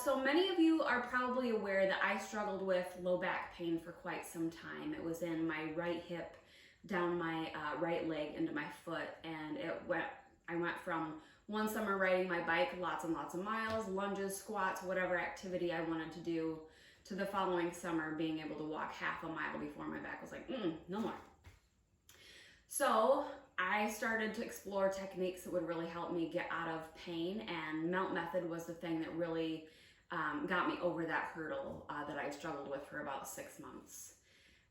So many of you are probably aware that I struggled with low back pain for quite some time. It was in my right hip, down my right leg into my foot, and I went from one summer riding my bike lots and lots of miles, lunges, squats, whatever activity I wanted to do, to the following summer being able to walk half a mile before my back was like, no more. So I started to explore techniques that would really help me get out of pain, and melt method was the thing that really got me over that hurdle that I struggled with for about 6 months.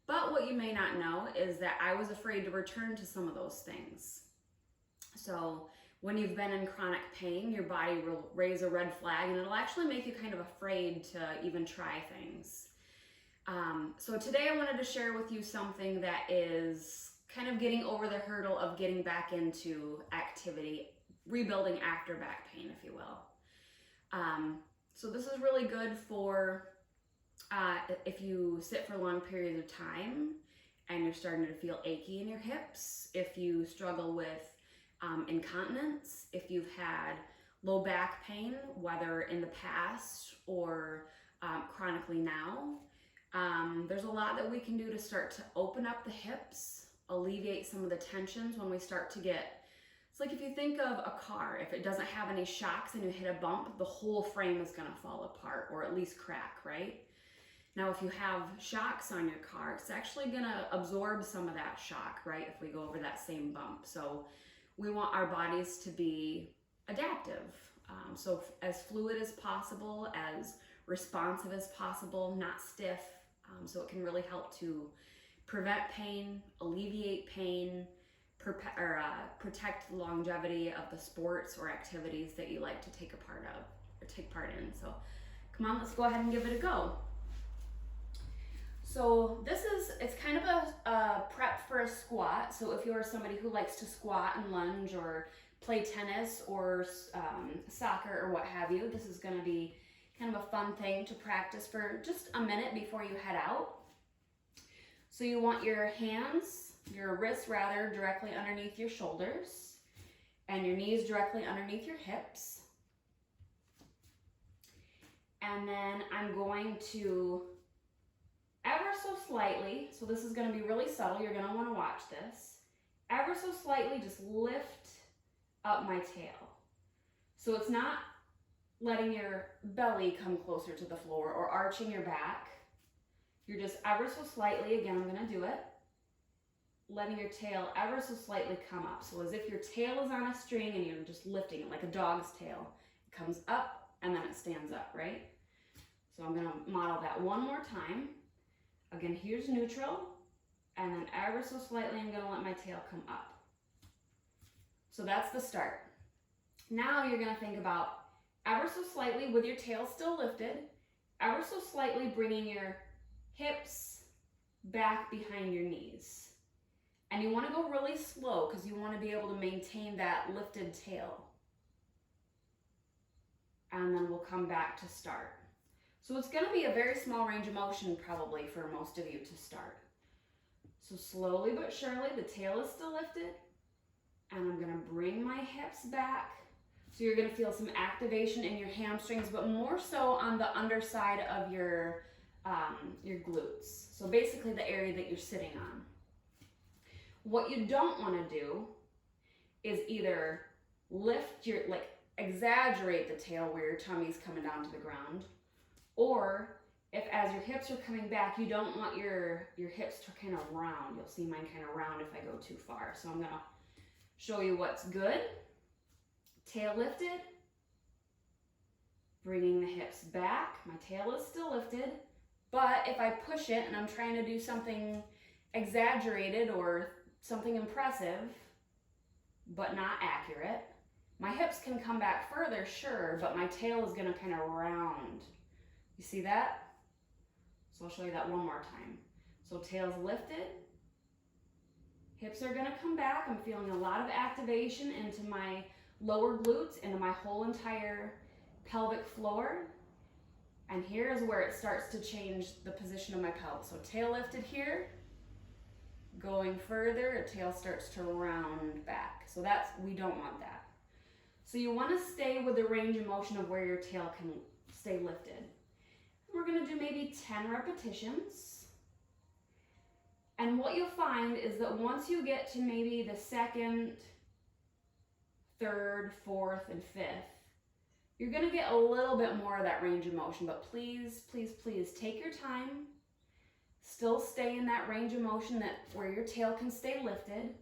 But what you may not know is that I was afraid to return to some of those things. So when you've been in chronic pain, your body will raise a red flag, and it'll actually make you kind of afraid to even try things. So today I wanted to share with you something that is kind of getting over the hurdle of getting back into activity, rebuilding after back pain, if you will. So this is really good for if you sit for long periods of time and you're starting to feel achy in your hips, if you struggle with incontinence, if you've had low back pain, whether in the past or chronically now. There's a lot that we can do to start to open up the hips, alleviate some of the tensions when we start to get, it's like if you think of a car, if it doesn't have any shocks and you hit a bump, the whole frame is going to fall apart or at least crack, right? Now, if you have shocks on your car, it's actually going to absorb some of that shock, right? If we go over that same bump. So we want our bodies to be adaptive. So as fluid as possible, as responsive as possible, not stiff. So it can really help to prevent pain, alleviate pain, protect the longevity of the sports or activities that you like to take part in. So come on, let's go ahead and give it a go. So it's kind of a prep for a squat. So if you're somebody who likes to squat and lunge or play tennis or soccer or what have you, this is going to be kind of a fun thing to practice for just a minute before you head out. So you want your wrists rather, directly underneath your shoulders, and your knees directly underneath your hips. And then I'm going to ever so slightly, so this is going to be really subtle, you're going to want to watch this, ever so slightly just lift up my tail. So it's not letting your belly come closer to the floor or arching your back. You're just ever so slightly, again, I'm going to do it, letting your tail ever so slightly come up. So as if your tail is on a string and you're just lifting it like a dog's tail. It comes up and then it stands up, right? So I'm going to model that one more time. Again, here's neutral, and then ever so slightly I'm going to let my tail come up. So that's the start. Now you're going to think about ever so slightly with your tail still lifted, ever so slightly bringing your hips back behind your knees. And you want to go really slow because you want to be able to maintain that lifted tail. And then we'll come back to start. So it's going to be a very small range of motion probably for most of you to start. So slowly but surely the tail is still lifted, and I'm going to bring my hips back. So you're going to feel some activation in your hamstrings, but more so on the underside of your glutes. So basically the area that you're sitting on. What you don't want to do is either exaggerate the tail where your tummy's coming down to the ground, or if as your hips are coming back, you don't want your hips to kind of round. You'll see mine kind of round if I go too far. So I'm going to show you what's good. Tail lifted, bringing the hips back. My tail is still lifted, but if I push it and I'm trying to do something exaggerated or something impressive, but not accurate, my hips can come back further, sure, but my tail is going to kind of round. You see that? So I'll show you that one more time. So tail's lifted, hips are going to come back. I'm feeling a lot of activation into my lower glutes, into my whole entire pelvic floor. And here is where it starts to change the position of my pelvis. So tail lifted here, going further, tail starts to round back. So we don't want that. So you want to stay with the range of motion of where your tail can stay lifted. We're gonna do maybe 10 repetitions. And what you'll find is that once you get to maybe the second, third, fourth, and fifth, you're gonna get a little bit more of that range of motion, but please, please, please take your time. Still stay in that range of motion where your tail can stay lifted.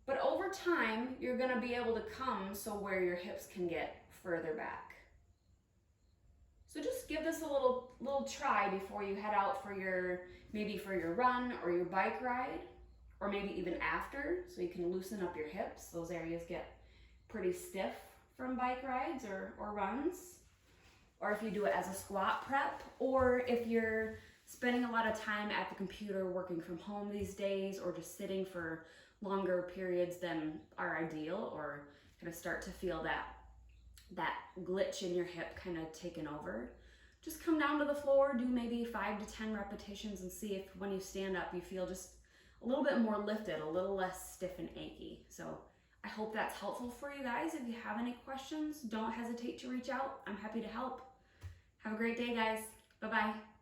But over time, you're gonna be able to come so where your hips can get further back. So just give this a little try before you head out for maybe for your run or your bike ride, or maybe even after, so you can loosen up your hips. Those areas get pretty stiff from bike rides or runs. Or if you do it as a squat prep, or if you're spending a lot of time at the computer working from home these days, or just sitting for longer periods than are ideal, or kind of start to feel that glitch in your hip kind of taken over. Just come down to the floor, do maybe 5 to 10 repetitions, and see if when you stand up you feel just a little bit more lifted, a little less stiff and achy. So I hope that's helpful for you guys. If you have any questions, don't hesitate to reach out. I'm happy to help. Have a great day, guys. Bye-bye.